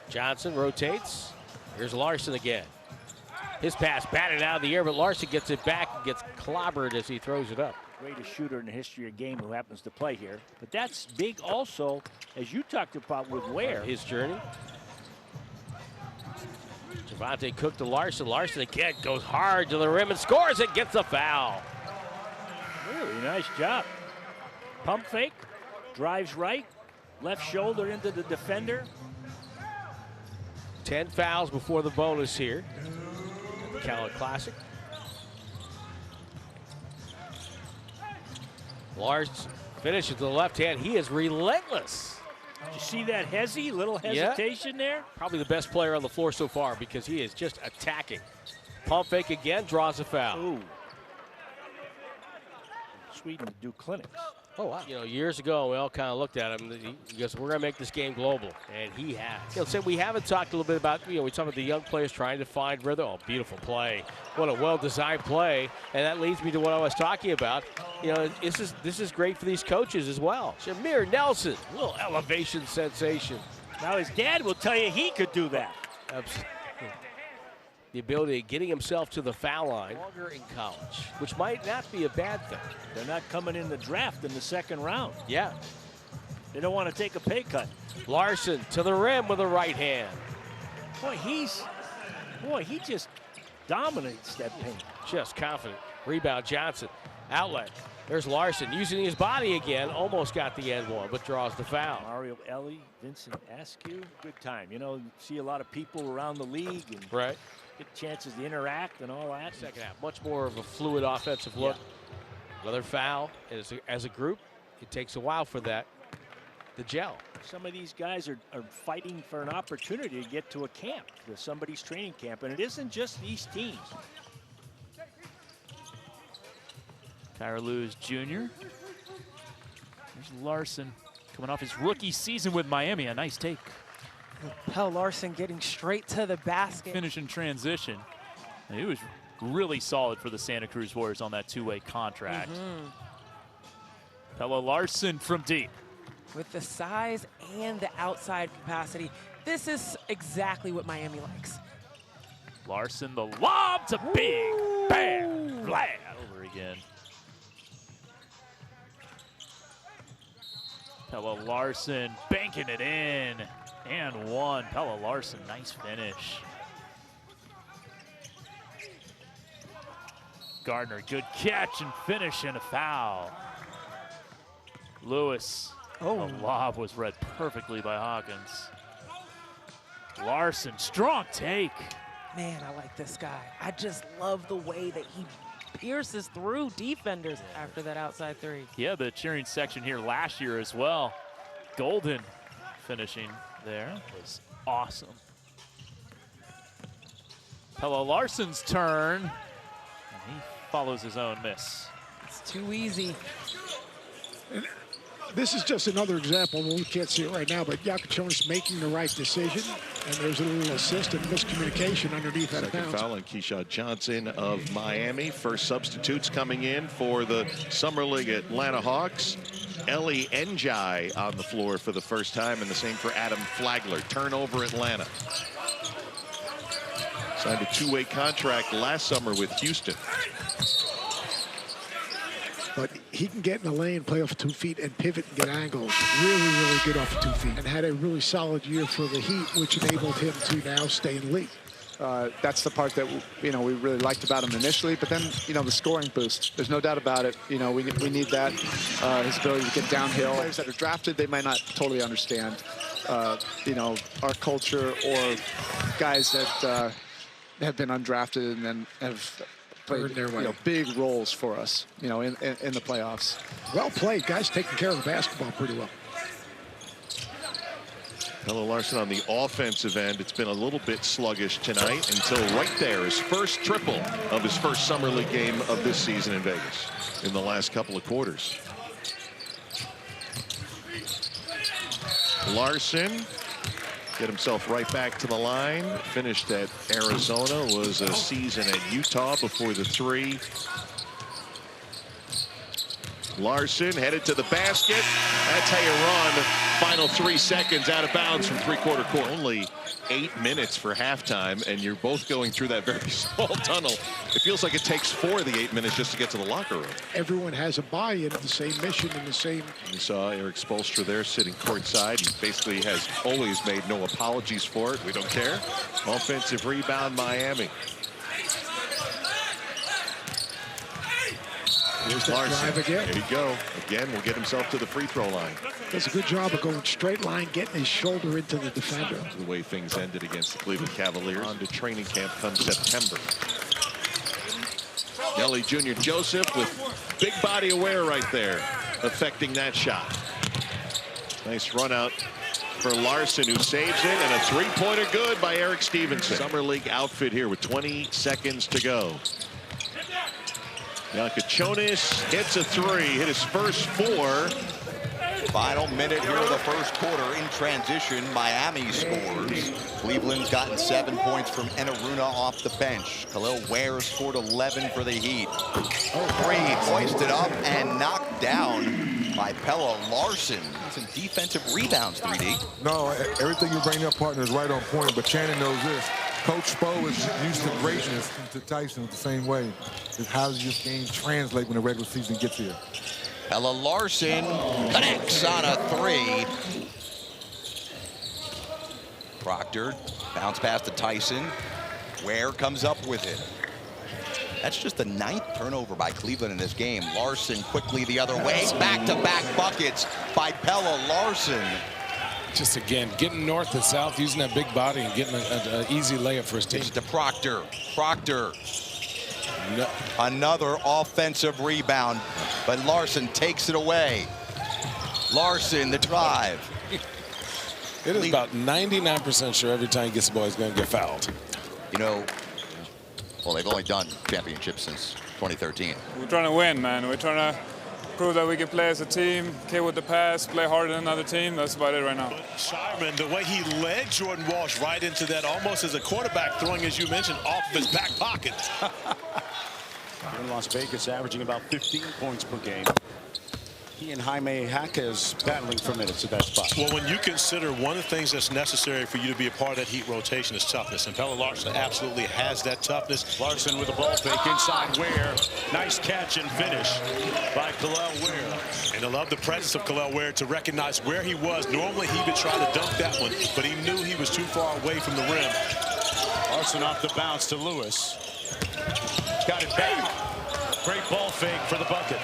Johnson rotates. Here's Larsson again. His pass batted out of the air, but Larsson gets it back and gets clobbered as he throws it up. Greatest shooter in the history of the game who happens to play here. But that's big also, as you talked about with Ware. His journey. Javonte Cooke to Larsson. Larsson again goes hard to the rim and scores it, gets a foul. Really nice job. Pump fake, drives right, left shoulder into the defender. 10 fouls before the bonus here. The Kel'el Classic. Larsson finishes to the left hand. He is relentless. Did you see that little hesitation there? Probably the best player on the floor so far because he is just attacking. Pump fake again, draws a foul. Ooh. Sweden do clinics. Oh, wow. You know, years ago, we all kind of looked at him. He goes, we're going to make this game global. And he has. You know, so we haven't talked a little bit about, we talked about the young players trying to find rhythm. Oh, beautiful play. What a well-designed play. And that leads me to what I was talking about. You know, this is great for these coaches as well. Jameer Nelson, a little elevation sensation. Now his dad will tell you he could do that. Absolutely. The ability of getting himself to the foul line longer in college, which might not be a bad thing. They're not coming in the draft in the second round. Yeah. They don't want to take a pay cut. Larsson to the rim with a right hand. Boy, he just dominates that paint. Just confident. Rebound Johnson. Outlet. There's Larsson using his body again. Almost got the end one, but draws the foul. Mario Ellie, Vincent Askew. Good time. You know, you see a lot of people around the league and right. Get chances to interact and all that. Second half, much more of a fluid offensive look. Yeah. Another foul. As a group, it takes a while for that to gel. Some of these guys are fighting for an opportunity to get to a camp, to somebody's training camp, and it isn't just these teams. Tyler Lewis Jr. There's Larsson coming off his rookie season with Miami. A nice take. Pelle Larsson getting straight to the basket. Finish in transition. And he was really solid for the Santa Cruz Warriors on that two-way contract. Pelle Larsson from deep. With the size and the outside capacity, this is exactly what Miami likes. Larsson, the lob to big. Bam! Flat over again. Pelle Larsson banking it in. And one. Pelle Larsson, nice finish. Gardner, good catch and finish and a foul. Lewis, the lob was read perfectly by Hawkins. Larsson, strong take. Man, I like this guy. I just love the way that he pierces through defenders after that outside three. Yeah, the cheering section here last year as well. Goldin finishing there was awesome. Pelle Larsson's turn, and he follows his own miss. It's too easy. And this is just another example. Well, we can't see it right now, but Jakučionis making the right decision, and there's a little assist and miscommunication underneath that Second foul on Keshad Johnson of Miami. First substitutes coming in for the Summer League Atlanta Hawks. Dain Dainja on the floor for the first time, and the same for Adam Flagler. Turnover Atlanta. Signed a two-way contract last summer with Houston. But he can get in the lane, play off 2 feet, and pivot and get angles. Really, really good off 2 feet. And had a really solid year for the Heat, which enabled him to now stay in the league. That's the part that we really liked about him initially. But then the scoring boost. There's no doubt about it. We need that. His ability to get downhill. Players that are drafted, they might not totally understand. Our culture, or guys that have been undrafted and then have played big roles for us, in the playoffs. Well played, guys, taking care of the basketball pretty well. Pelle Larsson on the offensive end. It's been a little bit sluggish tonight until right there, his first triple of his first Summer League game of this season in Vegas in the last couple of quarters. Larsson get himself right back to the line. Finished at Arizona, was a season at Utah before the three. Larsson headed to the basket. That's how you run final 3 seconds out of bounds from three-quarter court. Only 8 minutes for halftime, and you're both going through that very small tunnel. It feels like it takes 4 of the 8 minutes just to get to the locker room. Everyone has a buy-in, the same mission and the same. You saw Erik Spoelstra there sitting courtside. He basically has always made no apologies for it. We don't care. Offensive rebound, Miami. Here's that drive again. There you go. Again, will get himself to the free throw line. Does a good job of going straight line, getting his shoulder into the defender. The way things ended against the Cleveland Cavaliers. On to training camp come September. Kelly Jr. Joseph with big body of Ware right there, affecting that shot. Nice run out for Larsson, who saves it, and a three-pointer good by Erik Stevenson. Summer League outfit here with 20 seconds to go. Jakučionis hits a 3, hit his first 4. Final minute here of the first quarter in transition. Miami scores. Cleveland's gotten 7 points from Enaruna off the bench. Kel'el Ware scored 11 for the Heat. 3 hoisted up and knocked down by Pelle Larsson. Some defensive rebounds, 3D. No, everything you bring up, partner, is right on point, but Channing knows this. Coach Spo is used to greatness, to Tyson the same way. It's how does this game translate when the regular season gets here? Pelle Larsson connects on a 3. Proctor bounce pass to Tyson. Ware comes up with it. That's just the 9th turnover by Cleveland in this game. Larsson quickly the other way. Back-to-back buckets by Pelle Larsson. Just again, getting north and south, using that big body and getting an easy layup for his team. It's to Proctor. Proctor. No. Another offensive rebound, but Larsson takes it away. Larsson, the drive. It is about 99% sure every time he gets the ball, he's going to get fouled. You know, well, they've only done championships since 2013. We're trying to win, man. We're trying to prove that we can play as a team, okay with the pass, play harder than another team. That's about it right now. Shireman, the way he led Jordan Walsh right into that, almost as a quarterback throwing, as you mentioned, off of his back pocket. In Las Vegas, averaging about 15 points per game. He and Jaime Jaquez battling for minutes at that spot. Well, when you consider one of the things that's necessary for you to be a part of that Heat rotation is toughness, and Pelle Larsson absolutely has that toughness. Larsson with a ball fake inside Ware. Nice catch and finish by Kel'el Ware. And I love the presence of Kel'el Ware to recognize where he was. Normally he would try to dunk that one, but he knew he was too far away from the rim. Larsson off the bounce to Lewis. Got it back. Great ball fake for the bucket.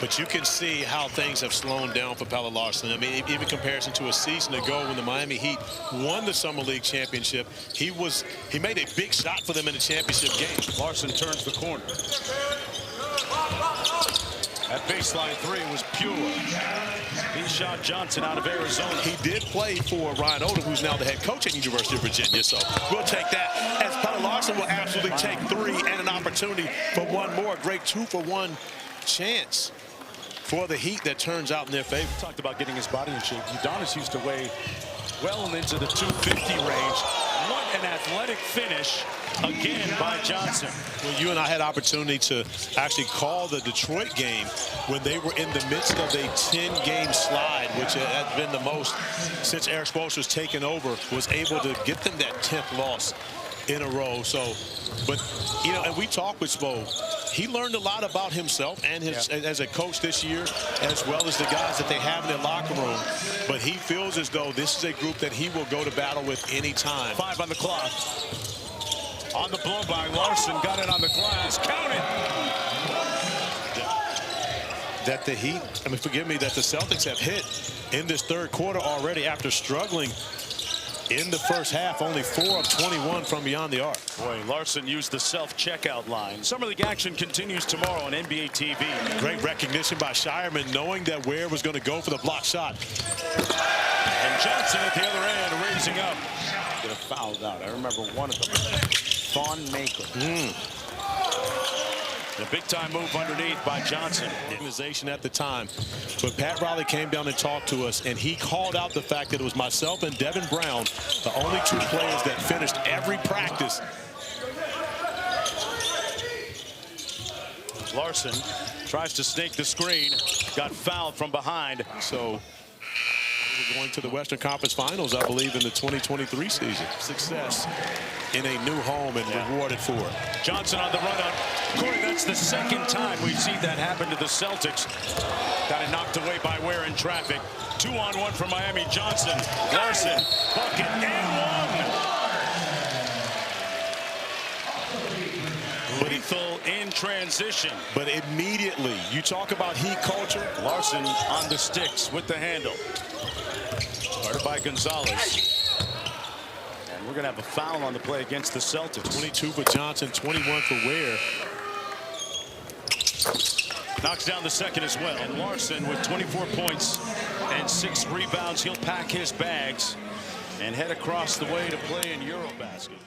But you can see how things have slowed down for Pelle Larsson. I mean, even in comparison to a season ago when the Miami Heat won the Summer League championship, he made a big shot for them in the championship game. Larsson turns the corner. That baseline 3 was pure. Keshad Johnson out of Arizona. He did play for Ryan Odom, who's now the head coach at University of Virginia. So we'll take that. As Pelle Larsson will absolutely take 3 and an opportunity for one more. Great 2-for-1 chance for the Heat that turns out in their favor. Talked about getting his body in shape. Udonis used to weigh well into the 250 range. What an athletic finish again by Johnson. Well, you and I had opportunity to actually call the Detroit game when they were in the midst of a 10-game slide, which has been the most since Erik Spoelstra's taken over, was able to get them that 10th loss in a row. So, but, you know, and we talked with Spo. He learned a lot about himself and his as a coach this year, as well as the guys that they have in their locker room. But he feels as though this is a group that he will go to battle with any time. 5 on the clock. On the blow by Larsson, got it on the glass. Count it. That the Heat, I mean, forgive me, that the Celtics have hit in this third quarter already after struggling in the first half. Only 4 of 21 from beyond the arc. Boy, Larsson used the self-checkout line. Summer League action continues tomorrow on NBA TV. Great recognition by Shireman, knowing that Ware was going to go for the block shot. And Johnson at the other end, raising up. Get a fouled out. I remember one of them. Thon Maker. A big-time move underneath by Johnson. Organization at the time. But Pat Riley came down and talked to us, and he called out the fact that it was myself and Devin Brown, the only 2 players that finished every practice. Larsson tries to snake the screen. Got fouled from behind. So We're going to the Western Conference Finals, I believe, in the 2023 season. Success in a new home and rewarded for it. Johnson on the run up. Corey, that's the second time we've seen that happen to the Celtics. Got it knocked away by Ware in traffic. 2-on-1 for Miami. Johnson, Larsson, bucket, and one. Lethal in transition. But immediately, you talk about heat culture. Larsson on the sticks with the handle. Started by Gonzalez. And we're going to have a foul on the play against the Celtics. 22 for Johnson, 21 for Ware. Knocks down the second as well. And Larsson with 24 points and 6 rebounds. He'll pack his bags and head across the way to play in Eurobasket.